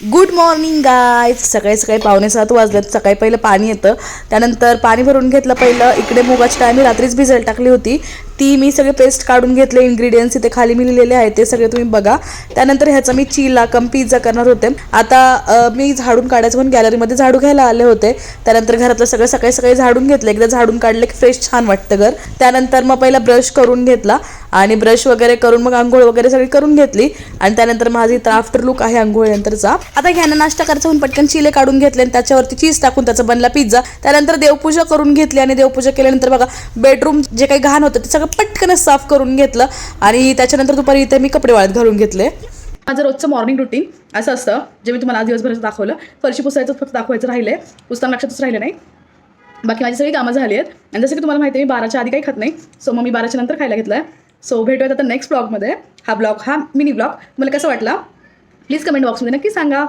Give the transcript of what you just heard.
Good morning guys. सकाळी सकाळी 6:45 वाजल्यात. सकाळी पहिलं पाणी येतं, त्यानंतर पाणी भरून घेतलं. पहिलं इकडे मुगाची डाळ मी रात्रीच भिजायला टाकली होती, ती मी सगळे पेस्ट काढून घेतले. इन्ग्रेडियंट्स इथे खाली मी लिहिलेले आहेत, ते सगळे तुम्ही बघा. त्यानंतर ह्याचा मी चिला कम पिझ्झा करणार होते. आता मी झाडून काढायचं म्हणून गॅलरीमध्ये झाडू घ्यायला आले होते. त्यानंतर घरातलं सगळं सकाळी सकाळी झाडून घेतलं. एकदा झाडून काढलं की फ्रेश छान वाटतं घर. त्यानंतर मग पहिला ब्रश करून घेतला आणि ब्रश वगैरे करून मग आंघोळ वगैरे सगळी करून घेतली. आणि त्यानंतर माझी इथं आफ्टर लुक आहे आंघोळीनंतरचा. आता घ्यानं नाश्ता करायचा म्हणून पटकन चिले काढून घेतले आणि त्याच्यावरती चीज टाकून त्याचा बनला पिझ्झा. त्यानंतर देवपूजा करून घेतली आणि देवपूजा केल्यानंतर बघा बेडरूम जे काही घाण होतं ते सगळं पटकनच साफ करून घेतलं. आणि त्याच्यानंतर दुपारी इथे मी कपडे वाळत घालून घेतले. माझं रोजचं मॉर्निंग रुटीन असं असतं, जे मी तुम्हाला आज दिवसभराचं दाखवलं. फरशी पुसायचं फक्त दाखवायचं राहिले, पुसताना लक्षातच राहिलं नाही. बाकी माझी सगळी कामं झाली आहेत. आणि जसं की तुम्हाला माहिती आहे, मी 12च्या आधी काही खात नाही. सो मग मी 12च्या नंतर खायला घेतलं आहे. सो भेटूयात आता नेक्स्ट ब्लॉगमध्ये. हा मिनी ब्लॉग तुम्हाला कसा वाटला प्लीज कमेंट बॉक्समध्ये नक्की सांगा.